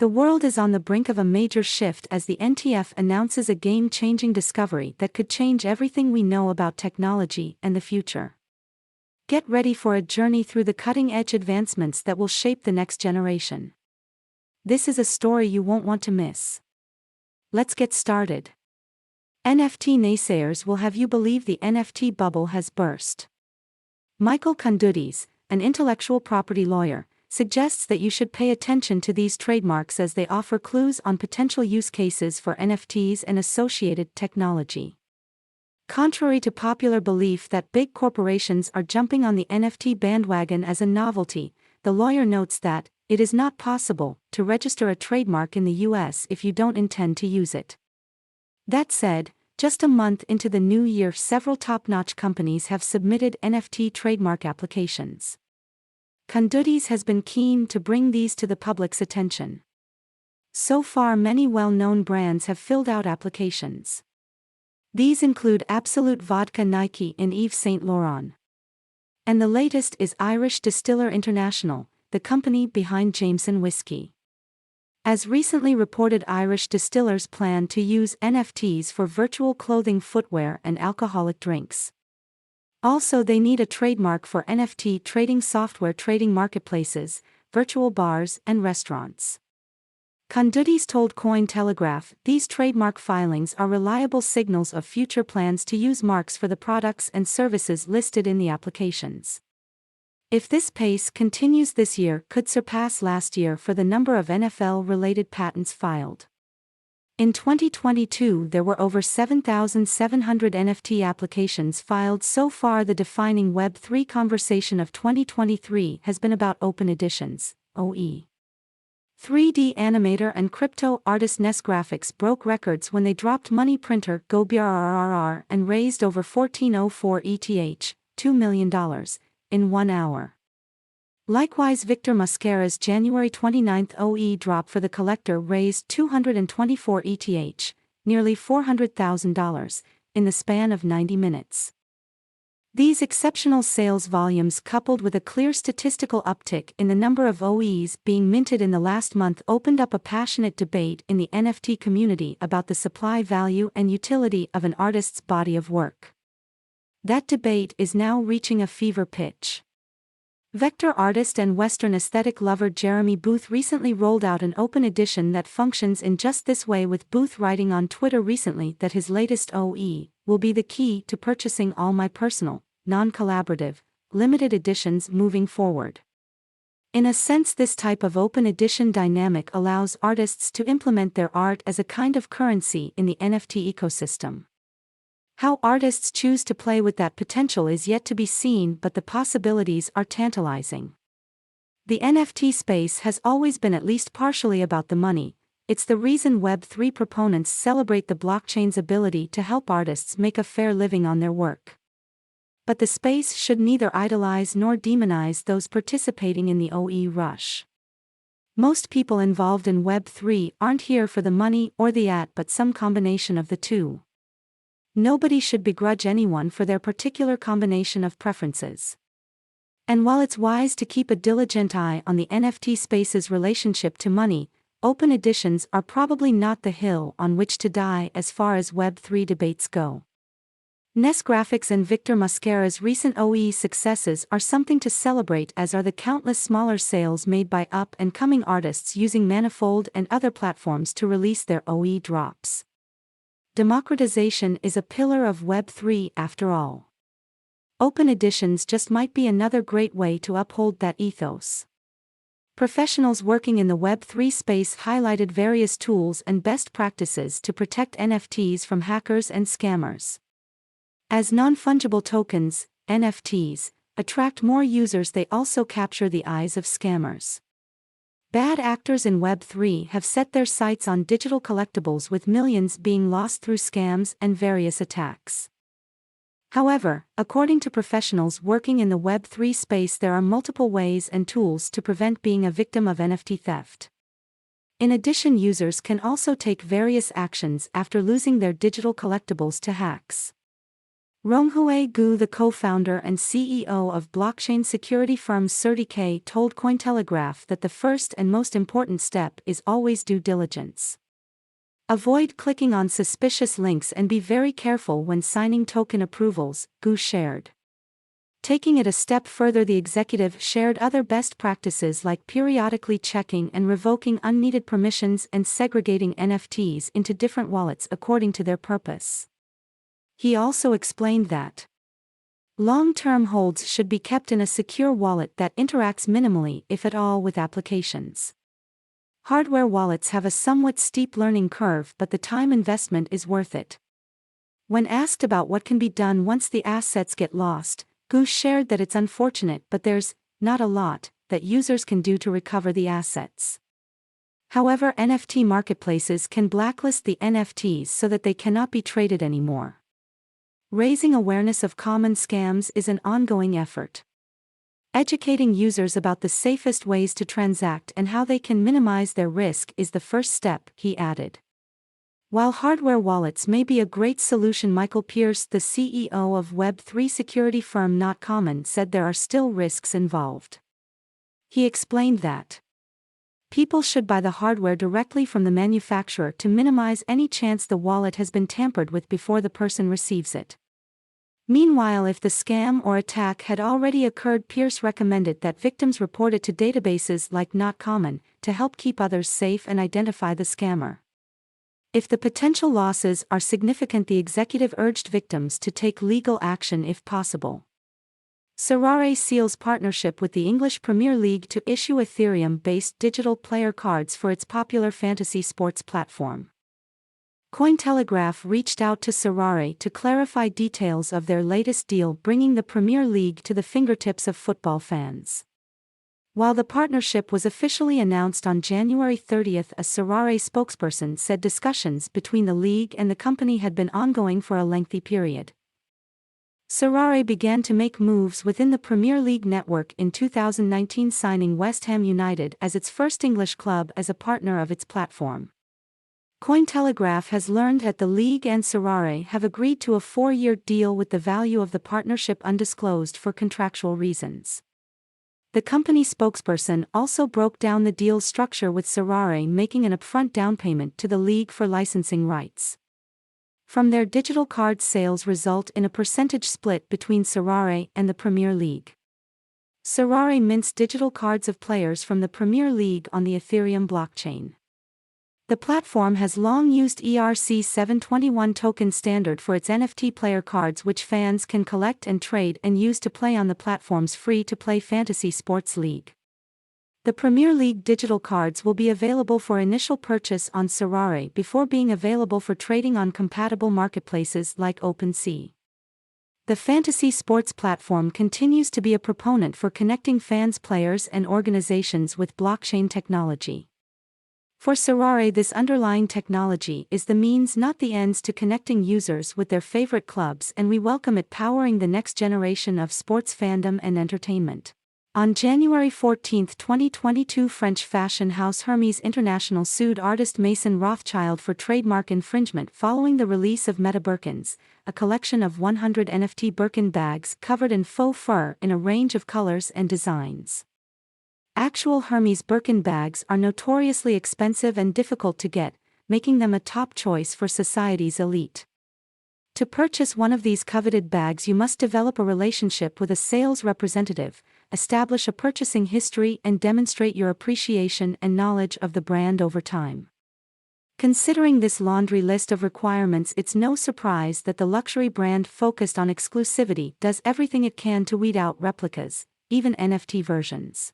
The world is on the brink of a major shift as the NTF announces a game-changing discovery that could change everything we know about technology and the future. Get ready for a journey through the cutting-edge advancements that will shape the next generation. This is a story you won't want to miss. Let's get started. NFT naysayers will have you believe the NFT bubble has burst. Michael Kondudis, an intellectual property lawyer, suggests that you should pay attention to these trademarks as they offer clues on potential use cases for NFTs and associated technology. Contrary to popular belief that big corporations are jumping on the NFT bandwagon as a novelty, the lawyer notes that it is not possible to register a trademark in the US if you don't intend to use it. That said, just a month into the new year, several top-notch companies have submitted NFT trademark applications. Kondudis has been keen to bring these to the public's attention. So far, many well-known brands have filled out applications. These include Absolute Vodka, Nike, and Yves Saint Laurent. And the latest is Irish Distiller International, the company behind Jameson Whiskey. As recently reported, Irish distillers plan to use NFTs for virtual clothing, footwear, and alcoholic drinks. Also, they need a trademark for NFT trading software, trading marketplaces, virtual bars, and restaurants. Kondudis told Cointelegraph these trademark filings are reliable signals of future plans to use marks for the products and services listed in the applications. If this pace continues, this year could surpass last year for the number of NFL-related patents filed. In 2022, there were over 7,700 NFT applications filed so far. The defining Web3 conversation of 2023 has been about open editions, OE. 3D animator and crypto artist Ness Graphics broke records when they dropped money printer Go BRRRR and raised over 1404 ETH, $2 million, in 1 hour. Likewise, Victor Mascara's January 29 OE drop for the collector raised 224 ETH, nearly $400,000, in the span of 90 minutes. These exceptional sales volumes, coupled with a clear statistical uptick in the number of OEs being minted in the last month, opened up a passionate debate in the NFT community about the supply, value, and utility of an artist's body of work. That debate is now reaching a fever pitch. Vector artist and Western aesthetic lover Jeremy Booth recently rolled out an open edition that functions in just this way, with Booth writing on Twitter recently that his latest OE will be the key to purchasing all my personal, non-collaborative, limited editions moving forward. In a sense, this type of open edition dynamic allows artists to implement their art as a kind of currency in the NFT ecosystem. How artists choose to play with that potential is yet to be seen, but the possibilities are tantalizing. The NFT space has always been at least partially about the money. It's the reason Web3 proponents celebrate the blockchain's ability to help artists make a fair living on their work. But the space should neither idolize nor demonize those participating in the OE rush. Most people involved in Web3 aren't here for the money or the art, but some combination of the two. Nobody should begrudge anyone for their particular combination of preferences. And while it's wise to keep a diligent eye on the NFT space's relationship to money, open editions are probably not the hill on which to die as far as Web3 debates go. Ness Graphics and Victor Mascara's recent OE successes are something to celebrate, as are the countless smaller sales made by up-and-coming artists using Manifold and other platforms to release their OE drops. Democratization is a pillar of Web3 after all. Open editions just might be another great way to uphold that ethos. Professionals working in the Web3 space highlighted various tools and best practices to protect NFTs from hackers and scammers. As non-fungible tokens, NFTs, attract more users, they also capture the eyes of scammers. Bad actors in Web3 have set their sights on digital collectibles, with millions being lost through scams and various attacks. However, according to professionals working in the Web3 space, there are multiple ways and tools to prevent being a victim of NFT theft. In addition, users can also take various actions after losing their digital collectibles to hacks. Ronghue Gu, the co-founder and CEO of blockchain security firm CertiK, told Cointelegraph that the first and most important step is always due diligence. Avoid clicking on suspicious links and be very careful when signing token approvals, Gu shared. Taking it a step further, the executive shared other best practices like periodically checking and revoking unneeded permissions and segregating NFTs into different wallets according to their purpose. He also explained that long-term holds should be kept in a secure wallet that interacts minimally, if at all, with applications. Hardware wallets have a somewhat steep learning curve, but the time investment is worth it. When asked about what can be done once the assets get lost, Gu shared that it's unfortunate, but there's not a lot that users can do to recover the assets. However, NFT marketplaces can blacklist the NFTs so that they cannot be traded anymore. Raising awareness of common scams is an ongoing effort. Educating users about the safest ways to transact and how they can minimize their risk is the first step, he added. While hardware wallets may be a great solution, Michael Pierce, the CEO of Web3 security firm Not Common, said there are still risks involved. He explained that people should buy the hardware directly from the manufacturer to minimize any chance the wallet has been tampered with before the person receives it. Meanwhile, if the scam or attack had already occurred, Pierce recommended that victims report it to databases like Not Common to help keep others safe and identify the scammer. If the potential losses are significant, the executive urged victims to take legal action if possible. Sorare seals partnership with the English Premier League to issue Ethereum-based digital player cards for its popular fantasy sports platform. Cointelegraph reached out to Sorare to clarify details of their latest deal, bringing the Premier League to the fingertips of football fans. While the partnership was officially announced on January 30, a Sorare spokesperson said discussions between the league and the company had been ongoing for a lengthy period. Sorare began to make moves within the Premier League network in 2019, signing West Ham United as its first English club as a partner of its platform. Cointelegraph has learned that the league and Sorare have agreed to a 4-year deal with the value of the partnership undisclosed for contractual reasons. The company spokesperson also broke down the deal's structure, with Sorare making an upfront down payment to the league for licensing rights. From their digital card sales result in a percentage split between Sorare and the Premier League. Sorare mints digital cards of players from the Premier League on the Ethereum blockchain. The platform has long used ERC-721 token standard for its NFT player cards, which fans can collect and trade and use to play on the platform's free-to-play fantasy sports league. The Premier League digital cards will be available for initial purchase on Sorare before being available for trading on compatible marketplaces like OpenSea. The fantasy sports platform continues to be a proponent for connecting fans, players, and organizations with blockchain technology. For Sorare, this underlying technology is the means, not the ends, to connecting users with their favorite clubs, and we welcome it powering the next generation of sports fandom and entertainment. On January 14, 2022, French fashion house Hermès International sued artist Mason Rothschild for trademark infringement following the release of Meta Birkins, a collection of 100 NFT Birkin bags covered in faux fur in a range of colors and designs. Actual Hermès Birkin bags are notoriously expensive and difficult to get, making them a top choice for society's elite. To purchase one of these coveted bags, you must develop a relationship with a sales representative, establish a purchasing history, and demonstrate your appreciation and knowledge of the brand over time. Considering this laundry list of requirements, it's no surprise that the luxury brand, focused on exclusivity, does everything it can to weed out replicas, even NFT versions.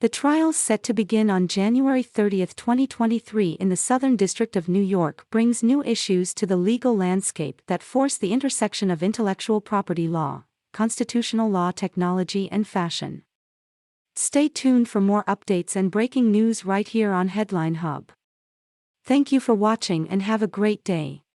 The trials, set to begin on January 30, 2023 in the Southern District of New York, brings new issues to the legal landscape that force the intersection of intellectual property law, constitutional law, technology, and fashion. Stay tuned for more updates and breaking news right here on Headline Hub. Thank you for watching and have a great day.